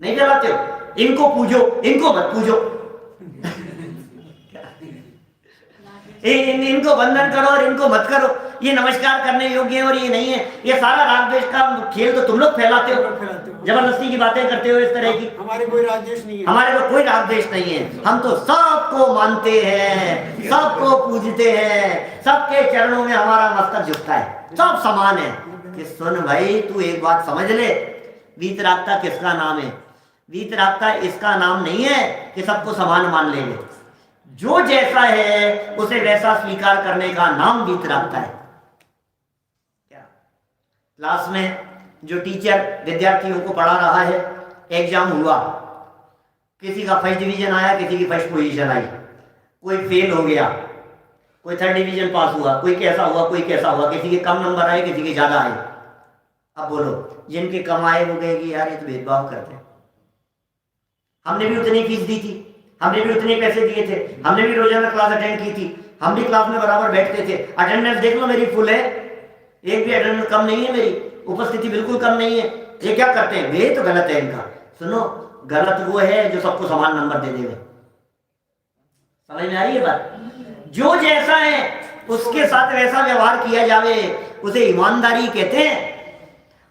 नहीं फैलाते हो? इनको पूजो, इनको मत पूजो, इनको वंदन करो और इनको मत करो, ये नमस्कार करने योग्य है और ये नहीं है। ये सारा राग द्वेष का खेल तो तुम लोग फैलाते हो, जबरदस्ती की बातें करते हो इस तरह की। हमारे कोई राग द्वेष नहीं है, हमारे को कोई राग द्वेष नहीं है, हम तो सबको मानते हैं, सबको पूजते हैं, सबके चरणों में हमारा मस्तक झुकता है, सब समान है। कि सुन भाई, तू एक बात समझ ले, वीतरागता किसका नाम है? वीतरागता इसका नाम नहीं है कि सबको समान मान लेंगे। जो जैसा है उसे वैसा स्वीकार करने का नाम वीतरागता है। क्या क्लास में जो टीचर विद्यार्थियों को पढ़ा रहा है, एग्जाम हुआ, किसी का फर्स्ट डिवीजन आया, किसी की फर्स्ट पोजीशन आई, कोई फेल हो गया, कोई थर्ड डिवीजन पास हुआ, कोई कैसा हुआ, कोई कैसा हुआ, किसी के कम नंबर आए, किसी के ज्यादा आए। अब बोलो, जिनके कम आए वो कहेगी यार ये तो भेदभाव करते हैं, हमने भी उतनी फीस दी थी, हमने भी उतने पैसे दिए थे, हमने भी रोजाना क्लास अटेंड की थी, हम भी क्लास में बराबर बैठते थे, अटेंडेंस देख लो मेरी फुल है, एक भी अटेंडेंस कम नहीं है, मेरी उपस्थिति बिल्कुल कम नहीं है। ये क्या करते हैं? ये तो गलत है इनका। सुनो, गलत वो है जो सबको समान नंबर दे देगा। समझ में आ रही है बात? जो जैसा है उसके साथ वैसा व्यवहार किया जावे, उसे ईमानदारी कहते हैं।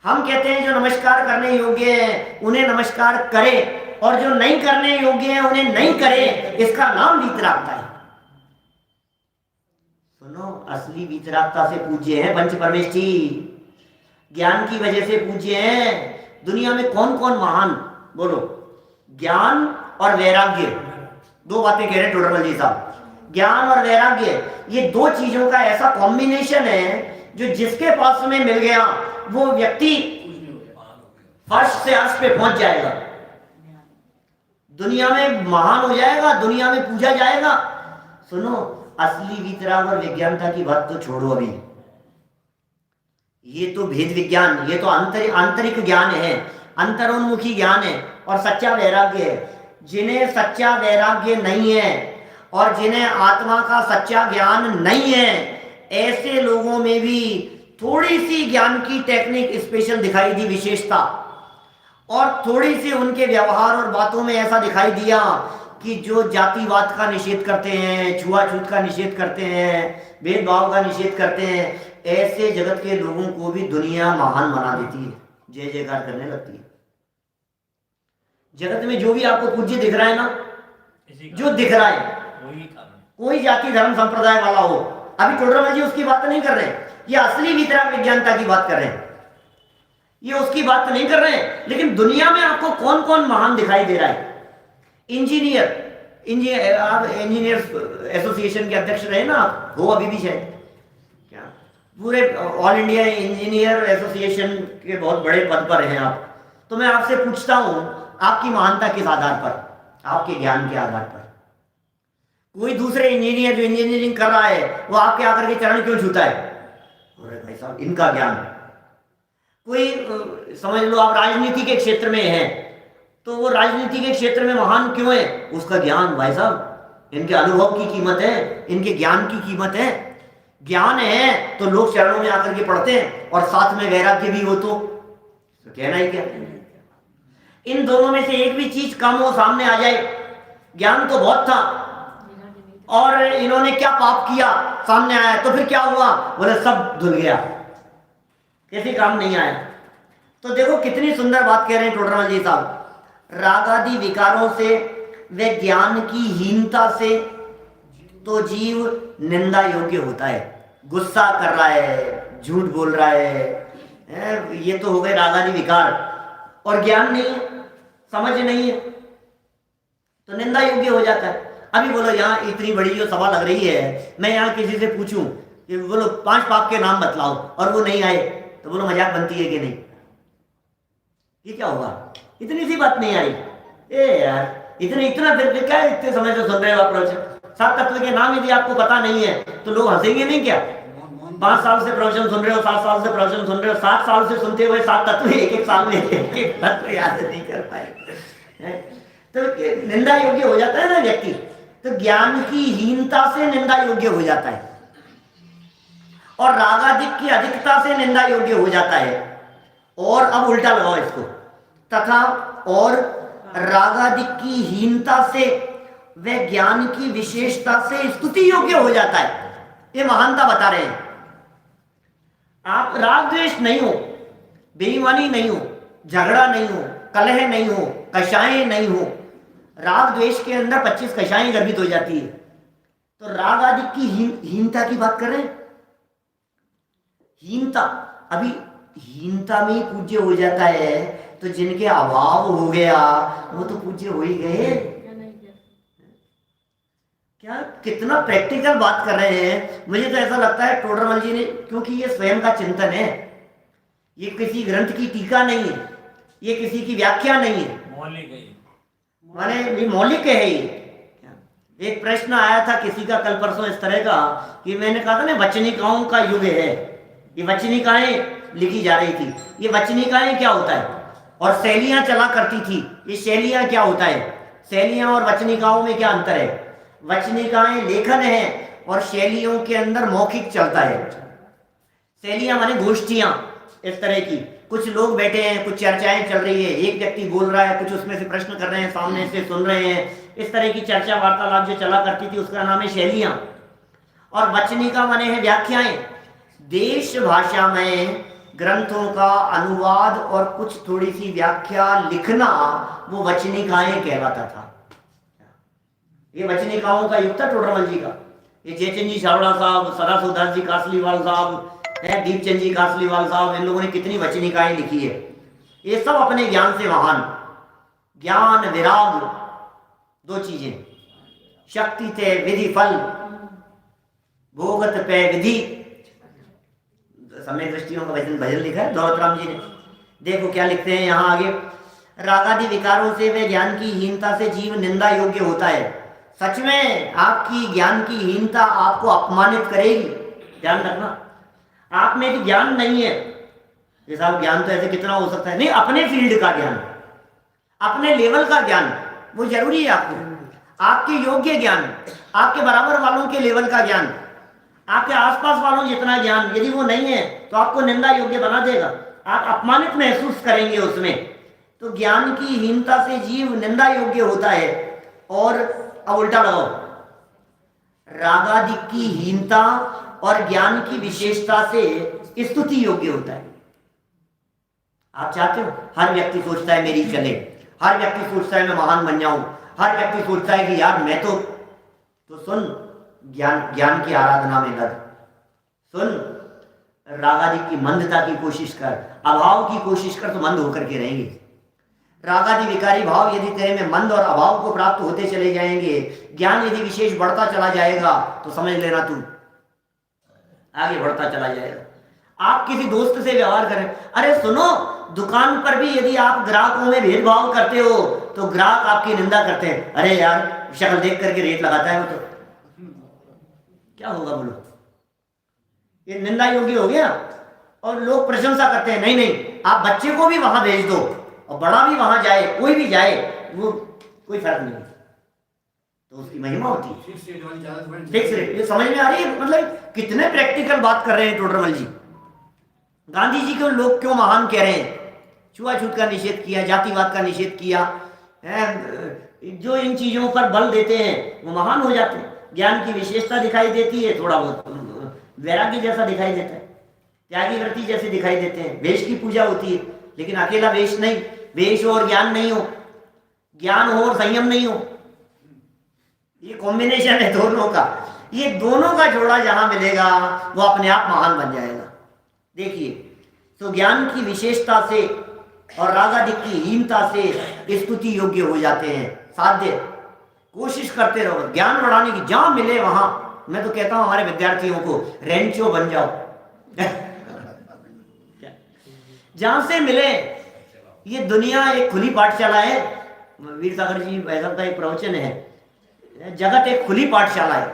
हम कहते हैं जो नमस्कार करने योग्य है उन्हें नमस्कार करे, और जो नहीं करने योग्य है उन्हें नहीं करे, इसका नाम वीतरागता है। सुनो, असली वीतरागता से पूज्य है पंच परमेष्ठी, ज्ञान की वजह से पूज्य हैं। दुनिया में कौन कौन महान, बोलो? ज्ञान और वैराग्य, दो बातें कह रहे हैं टोडरमल जी साहब। ज्ञान और वैराग्य, ये दो चीजों का ऐसा कॉम्बिनेशन है जो जिसके पास में मिल गया वो व्यक्ति फर्श से अर्श पे पहुंच जाएगा, दुनिया में महान हो जाएगा, दुनिया में पूजा जाएगा। सुनो, असली वीतराग और विज्ञानता की बात तो छोड़ो अभी, ये तो भेद विज्ञान, ये तो आंतरिक ज्ञान है, अंतरोन्मुखी ज्ञान है, और सच्चा वैराग्य है। जिन्हें सच्चा वैराग्य नहीं है और जिन्हें आत्मा का सच्चा ज्ञान नहीं है, ऐसे लोगों में भी थोड़ी सी ज्ञान की टेक्निक स्पेशल दिखाई दी, विशेषता, और थोड़ी सी उनके व्यवहार और बातों में ऐसा दिखाई दिया कि जो जातिवाद का निषेध करते हैं, छुआछूत का निषेध करते हैं, भेदभाव का निषेध करते हैं, ऐसे जगत के लोगों को भी दुनिया महान बना देती है, जय जयकार करने लगती है। जगत में जो भी आपको पूज्य दिख रहा है ना, जो दिख रहा है, कोई जाति धर्म संप्रदाय वाला हो, अभी टोडरमल जी उसकी बात नहीं कर रहे हैं, ये असली वीतराग विज्ञानता की बात कर रहे हैं, ये उसकी बात नहीं कर रहे हैं। लेकिन दुनिया में आपको कौन कौन महान दिखाई दे रहा है? इंजीनियर, आप इंजीनियर एसोसिएशन के अध्यक्ष रहे ना, आप हो अभी भी शायद, क्या पूरे ऑल इंडिया इंजीनियर एसोसिएशन के बहुत बड़े पद पर हैं आप। तो मैं आपसे पूछता हूं, आपकी महानता किस आधार पर? आपके ज्ञान के आधार पर। कोई दूसरे इंजीनियर जो इंजीनियरिंग कर रहा है वो आपके आकर के चरण क्यों छूता है? अरे भाई साहब, इनका ज्ञान। कोई समझ लो आप राजनीति के क्षेत्र में है, तो वो राजनीति के क्षेत्र में महान क्यों है? उसका ज्ञान। भाई साहब, इनके अनुभव की कीमत है, इनके ज्ञान की कीमत है। ज्ञान है तो लोग चरणों में आकर के पढ़ते हैं, और साथ में वैराग्य भी हो तो कहना ही क्या। इन दोनों में से एक भी चीज कम हो, सामने आ जाए, ज्ञान तो बहुत था और इन्होंने क्या पाप किया सामने आया, तो फिर क्या हुआ? बोले सब धुल गया, किसी काम नहीं आया। तो देखो कितनी सुंदर बात कह रहे हैं टोडरमल जी साहब। रागादि विकारों से व ज्ञान की हीनता से तो जीव निंदा योग्य होता है। गुस्सा कर रहा है, झूठ बोल रहा है, ये तो हो गए रागादि विकार, और ज्ञान नहीं है, समझ नहीं है, तो निंदा योग्य हो जाता है। अभी बोलो, यहाँ इतनी बड़ी जो सभा लग रही है, मैं यहाँ किसी से पूछूं कि बोलो 5 पाप के नाम बतलाओ, और वो नहीं आए, तो बोलो मजाक बनती है कि नहीं? ये क्या होगा? इतनी सी बात नहीं आई, ए यार इतना फिर क्या इतने समय से सुन रहे हो आप प्रवचन? 7 तत्व के नाम यदि आपको पता नहीं है तो लोग हंसेंगे नहीं क्या? 5 साल से प्रवचन सुन रहे हो, 7 साल से प्रवचन सुन रहे हो, 7 साल से सुनते हुए 7 तत्व एक साल में एक तत्व याद नहीं कर पाए, तो निंदा योग्य हो जाता है ना व्यक्ति। तो ज्ञान की हीनता से निंदा योग्य हो जाता है। और रागादिक की अधिकता से निंदा योग्य हो जाता है। और अब उल्टा लगाओ इसको, तथा और रागादिक की हीनता से व ज्ञान की विशेषता से स्तुति योग्य हो जाता है। ये महानता बता रहे हैं। आप राग द्वेष नहीं हो, बेईमानी नहीं हो, झगड़ा नहीं हो, कलह नहीं हो, कषाएं नहीं हो। राग द्वेष के अंदर 25 कषाएं गर्भित हो जाती है। तो राग आदि की हीनता की बात कर रहे हैं। हीनता, अभी हीनता में ही पूज्य हो जाता है, तो जिनके अभाव हो गया वो तो पूज्य हो ही गए। क्या कितना प्रैक्टिकल बात कर रहे हैं। मुझे तो ऐसा लगता है टोडरमल जी ने, क्योंकि ये स्वयं का चिंतन है, ये किसी ग्रंथ की टीका नहीं है, ये किसी की व्याख्या नहीं है, मौलिक है, माने मौलिक है ये। एक प्रश्न आया था किसी का कल परसों इस तरह का कि मैंने कहा था ना वचनिकाओं का युग है, ये वचनिकाएं लिखी जा रही थी। ये वचनिकाएं क्या होता है? और शैलियां चला करती थी, ये शैलियां क्या होता है? शैलियां और वचनिकाओं में क्या अंतर है? वचनिकाएं लेखन है और शैलियों के अंदर मौखिक चलता है। शैलियां माने गोष्ठियां इस तरह की, कुछ लोग बैठे हैं, कुछ चर्चाएं चल रही है, एक व्यक्ति बोल रहा है, कुछ उसमें से प्रश्न कर रहे हैं, सामने से सुन रहे हैं, इस तरह की चर्चा वार्तालाप जो चला करती थी उसका नाम है शैलियां। और वचनिका माने है व्याख्याएं, देश भाषा में ग्रंथों का अनुवाद और कुछ थोड़ी सी व्याख्या लिखना, वो वचनिकाएं कहलाता था। ये वचनिकाओं का युग था टोडरमल जी का। ये जयचंद जी छाबड़ा साहब, सदाशिवदास जी कासलीवाल साहब, दीपचंद जी कासलीवाल साहब, इन लोगों ने कितनी वचनिकाएं लिखी है। ये सब अपने ज्ञान से महान। ज्ञान विराग दो चीजें, शक्ति ते विधि फल, भोगत पे विधि। समय दृष्टियों का भजन लिखा है दौलतराम जी ने। देखो क्या लिखते हैं यहाँ आगे, रागादि विकारों से वे ज्ञान की हीनता से जीव निंदा योग्य होता है। सच में आपकी ज्ञान की हीनता आपको अपमानित करेगी, ध्यान रखना। आप में भी ज्ञान नहीं है, जैसा ज्ञान तो ऐसे कितना हो सकता है, नहीं, अपने फील्ड का ज्ञान, अपने लेवल का ज्ञान वो जरूरी है आपको। आपके योग्य ज्ञान, आपके बराबर वालों के लेवल का ज्ञान, आपके आसपास वालों जितना ज्ञान यदि वो नहीं है तो आपको निंदा योग्य बना देगा, आप अपमानित महसूस करेंगे उसमें। तो ज्ञान की हीनता से जीव निंदा योग्य होता है। और अब उल्टा लगाओ, रागादि की हीनता और ज्ञान की विशेषता से स्तुति योग्य होता है। आप चाहते हो हर व्यक्ति सोचता है मेरी चले, हर व्यक्ति सोचता है मैं महान बन जाऊं, हर व्यक्ति सोचता है कि यार मैं तो सुन, ज्ञान की आराधना में लग, सुन, रागादि की मंदता की कोशिश कर, अभाव की कोशिश कर, तो मंद होकर के रहेंगे। रागादि विकारी भाव यदि तेरे में मंद और अभाव को प्राप्त होते चले जाएंगे, ज्ञान यदि विशेष बढ़ता चला जाएगा, तो समझ लेना तू आगे बढ़ता चला जाएगा। आप किसी दोस्त से व्यवहार करें, अरे सुनो, दुकान पर भी यदि आप ग्राहकों में भेदभाव करते हो तो ग्राहक आपकी निंदा करते हैं, अरे यार शक्ल देख करके रेट लगाता है वो, तो क्या होगा बोलो? ये निंदा योग्य हो गया। और लोग प्रशंसा करते हैं, नहीं नहीं, आप बच्चे को भी वहां भेज दो और बड़ा भी वहां जाए, कोई भी जाए, वो कोई फर्क नहीं, तो उसकी महिमा होती है। फिक्स रेट, ये समझ में आ रही है? मतलब कितने प्रैक्टिकल बात कर रहे हैं टोडरमल जी। गांधी जी को लोग क्यों महान कह रहे हैं? छुआछूत का निषेध किया, जातिवाद का निषेध किया, जो इन चीजों पर बल देते हैं वो महान हो जाते हैं। ज्ञान की विशेषता दिखाई देती है, थोड़ा बहुत वैराग्य जैसा दिखाई देता है, त्यागी व्रति जैसे दिखाई देते हैं, वेश की पूजा होती है, लेकिन अकेला वेश नहीं, वेश और ज्ञान नहीं हो, ज्ञान हो और संयम नहीं हो, ये कॉम्बिनेशन है दोनों का। ये दोनों का जोड़ा जहां मिलेगा वो अपने आप महान बन जाएगा। देखिए, तो ज्ञान की विशेषता से और रागादि की हीनता से स्तुति योग्य हो जाते हैं। साध्य कोशिश करते रहो ज्ञान बढ़ाने की, जहां मिले वहां। मैं तो कहता हूं हमारे विद्यार्थियों को, रेंचो बन जाओ जहां से मिले। ये दुनिया एक खुली पाठशाला है। वीर सागर जी वैसा का एक प्रवचन है, जगत एक खुली पाठशाला है।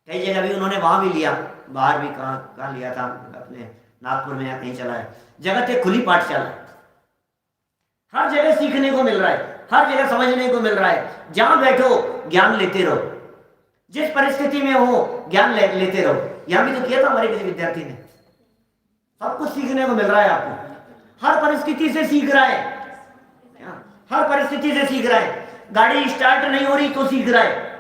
कई जगह भी उन्होंने वहां भी लिया, बाहर भी कहाँ लिया था, अपने नागपुर में या कहीं चला है। जगत एक खुली पाठशाला है, हर जगह सीखने को मिल रहा है, हर जगह समझने को मिल रहा है। जहां बैठो ज्ञान लेते रहो, जिस परिस्थिति में हो ज्ञान लेते रहो। यहां भी तो किया था हमारे किसी विद्यार्थी ने। सब कुछ सीखने को मिल रहा है आपको, हर परिस्थिति से सीख रहा है, हर परिस्थिति से सीख रहा है। गाड़ी स्टार्ट नहीं हो रही तो सीख रहा है,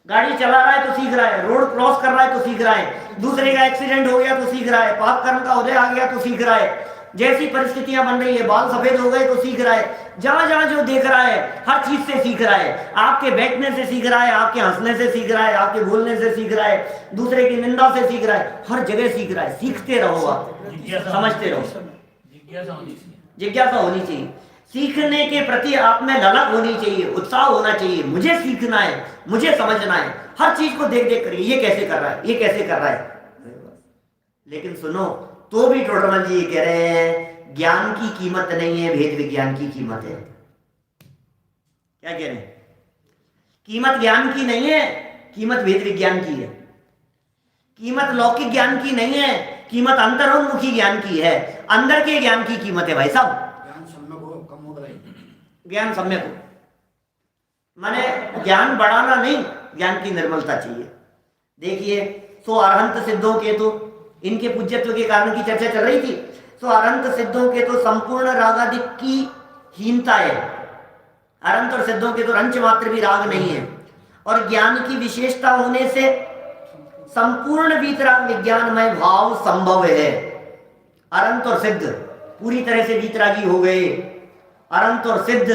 गाड़ी चला रहा है तो सीख रहा है, रोड क्रॉस कर रहा है तो सीख रहा है, दूसरे का एक्सीडेंट हो गया तो सीख रहा है, पाप कर्म का उदय आ गया तो सीख रहा है, जैसी परिस्थितियां बन रही है, बाल सफेद हो गए तो सीख रहा है। जहां जहां जो देख रहा है हर चीज से सीख रहा है। आपके बैठने से सीख रहा है, आपके हंसने से सीख रहा है, आपके बोलने से सीख रहा है, दूसरे की निंदा से सीख रहा है, हर जगह सीख रहा है। सीखते रहो, आप समझते रहो, जिज्ञासा होनी चाहिए। सीखने के प्रति आप में ललक होनी चाहिए, उत्साह होना चाहिए। मुझे सीखना है, मुझे समझना है, हर चीज को देख देख कर ये कैसे कर रहा है, ये कैसे कर रहा है। लेकिन सुनो, तो भी टोडरमल जी ये कह रहे हैं ज्ञान की कीमत नहीं है, भेद विज्ञान की कीमत है। क्या कह रहे हैं? कीमत ज्ञान की नहीं है, कीमत भेद विज्ञान की है। कीमत लौकिक ज्ञान की नहीं है, कीमत अंतरोन्मुखी ज्ञान की है। अंदर के ज्ञान की कीमत है भाई साहब। ज्ञान सम्यक हो, माने ज्ञान बढ़ाना नहीं, ज्ञान की निर्मलता चाहिए। देखिए, सो अरहंत सिद्धों के तो इनके पूज्यत्व के कारण की चर्चा चल रही थी। सो अरहंत सिद्धों के तो संपूर्ण रागादिक की हीनता है। अरहंत और सिद्धों के तो रंच मात्र भी राग नहीं है, और ज्ञान की विशेषता होने से संपूर्ण वीतराग विज्ञानमय भाव संभव है। अरहंत और सिद्ध पूरी तरह से वीतरागी हो गए, अरहंत और सिद्ध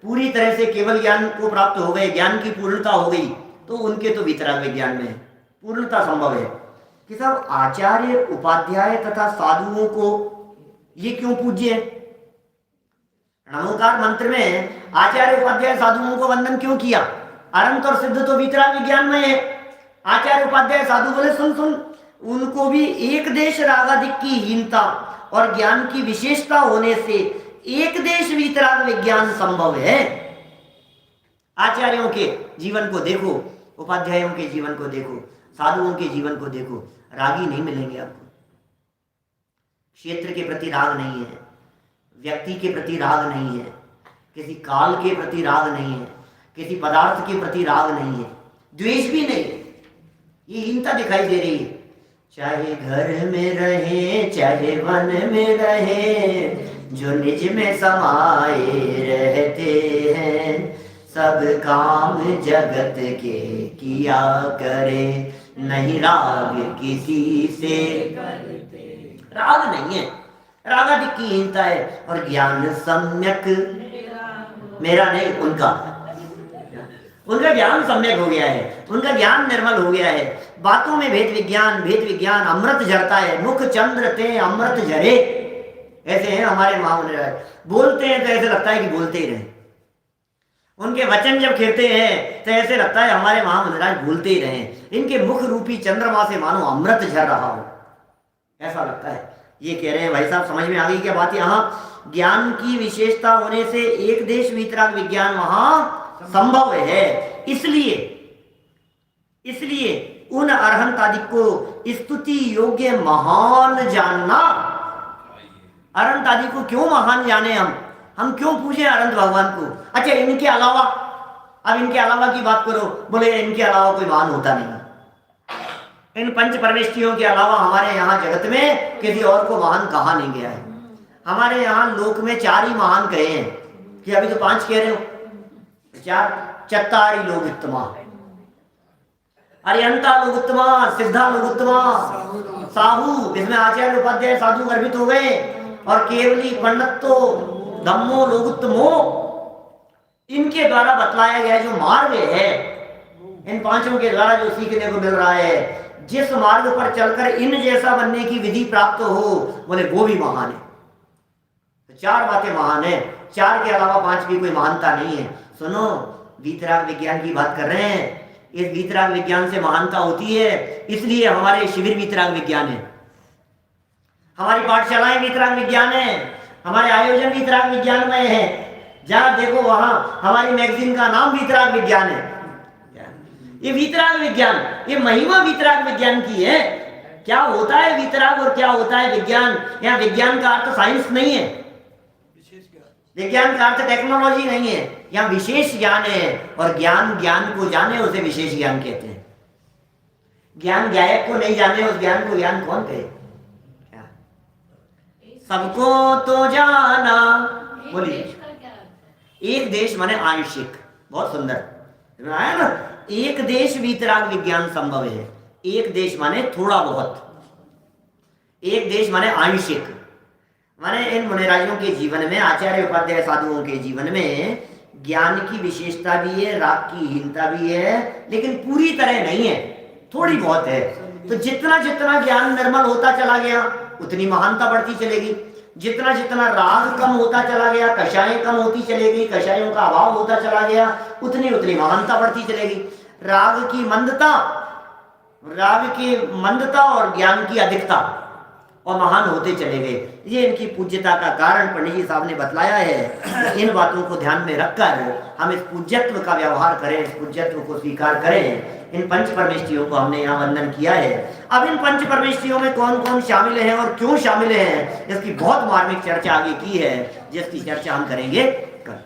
पूरी तरह से केवल ज्ञान को प्राप्त हो गए, ज्ञान की पूर्णता हो गई, तो उनके तो वीतराग विज्ञान में पूर्णता संभव है। कि साहब आचार्य उपाध्याय तथा साधुओं को ये क्यों पूज्य है? नमोकार मंत्र में आचार्य उपाध्याय साधुओं को वंदन क्यों किया? अरहंत और सिद्ध तो वीतराग विज्ञान में है। आचार्य उपाध्याय साधु बोले सुन सुन, उनको भी एक देश रागादिक की हीनता और ज्ञान की विशेषता होने से एक देश वीतराग विज्ञान संभव है। आचार्यों के जीवन को देखो, उपाध्यायों के जीवन को देखो, साधुओं के जीवन को देखो, रागी नहीं मिलेंगे आपको। क्षेत्र के प्रति राग नहीं है, व्यक्ति के प्रति राग नहीं है, किसी काल के प्रति राग नहीं है, किसी पदार्थ के प्रति राग नहीं है, द्वेष भी नहीं है। ये हीनता दिखाई दे रही है। चाहे घर में रहे, चाहे वन में रहे, जो निज में समाये रहते हैं, सब काम जगत के किया करे, नहीं राग किसी से। राग नहीं है, रागादिक की हीनता है। और ज्ञान सम्यक, मेरा नहीं उनका, उनका ज्ञान सम्यक हो गया है, उनका ज्ञान निर्मल हो गया है। बातों में भेद विज्ञान, भेद विज्ञान अमृत झरता है। मुख चंद्र ते अमृत झरे, ऐसे हैं हमारे महामुनिराज। बोलते हैं तो ऐसे लगता है कि बोलते ही रहे। उनके वचन जब खिरते हैं तो ऐसे लगता है हमारे महामुनिराज बोलते ही रहे। इनके मुख रूपी चंद्रमा से मानो अमृत झर रहा हो, ऐसा लगता है। ये कह रहे हैं भाई साहब, समझ में आ गई क्या बात? यहाँ ज्ञान की विशेषता होने से एक देश वीतराग विज्ञान वहां संभव है। इसलिए उन अरहंत आदि को स्तुति योग्य महान जानना। अरहंत आदि को क्यों महान जाने हम क्यों पूजे अरहंत भगवान को? अच्छा, इनके अलावा, अब इनके अलावा की बात करो, बोले इनके अलावा कोई महान होता नहीं। इन पंच परमेष्ठियों के अलावा हमारे यहाँ जगत में किसी और को महान कहा नहीं गया है। हमारे यहाँ लोक में 4 ही महान कहे हैं, कि अभी तो 5 कह रहे हो। 4 चत्तारी लोग उत्तमा, अरिहंता लोग उत्तमा, सिद्धा लोग उत्तमा, साहू, इसमें आचार्य उपाध्याय साधु गर्भित हो गए, और केवली पंडितो धम्मो लोग उत्तमो। इनके द्वारा बतलाया गया जो मार्ग है, इन 5 के द्वारा जो सीखने को मिल रहा है, जिस मार्ग पर चलकर इन जैसा बनने की विधि प्राप्त हो, बोले वो भी महान है। तो 4 बातें महान है, 4 के अलावा 5 की कोई महानता नहीं है। सुनो, वीतराग विज्ञान की बात कर रहे हैं। इस वीतराग विज्ञान से महानता होती है, इसलिए हमारे शिविर वीतराग विज्ञान है, हमारी पाठशालाएं वीतराग विज्ञान है, हमारे आयोजन वीतराग विज्ञान में है। जहां देखो वहां हमारी मैगजीन का नाम वीतराग विज्ञान है। ये वीतराग विज्ञान, ये महिमा वीतराग विज्ञान की है। क्या होता है वीतराग और क्या होता है विज्ञान? यहाँ विज्ञान का अर्थ साइंस नहीं है, विज्ञान का अर्थ टेक्नोलॉजी नहीं है, यहाँ विशेष ज्ञान है। और ज्ञान ज्ञान को जाने, उसे विशेष ज्ञान कहते हैं। ज्ञान गायक को नहीं जाने, उस ज्ञान को ज्ञान कौन कहे? क्या? सबको तो जाना, बोलिए। एक देश माने आंशिक, बहुत सुंदर आया ना। एक देश वीतराग विज्ञान संभव है। एक देश माने थोड़ा बहुत, एक देश माने आंशिक, माने इन मुनिराजों के जीवन में, आचार्य उपाध्याय साधुओं के जीवन में ज्ञान की विशेषता भी है, राग की हीनता भी है, लेकिन पूरी तरह नहीं है, थोड़ी बहुत है। तो जितना जितना ज्ञान निर्मल होता चला गया उतनी महानता बढ़ती चलेगी। जितना जितना राग कम होता चला गया, कषायें कम होती चलेगी, कषायों का अभाव होता चला गया, उतनी उतनी महानता बढ़ती चलेगी। राग की मंदता और ज्ञान की अधिकता और महान होते चले गए। ये इनकी पूज्यता का कारण पंडित जी साहब ने बतलाया है। इन बातों को ध्यान में रखकर हम इस पूज्यत्व का व्यवहार करें, इस पूज्यत्व को स्वीकार करें। इन पंच परमेष्ठियों को हमने यहाँ वंदन किया है। अब इन पंच परमेष्ठियों में कौन कौन शामिल हैं और क्यों शामिल हैं, इसकी बहुत मार्मिक चर्चा आगे की है, जिसकी चर्चा हम करेंगे कल।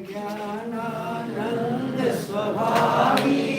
ज्ञानानंद स्वभावी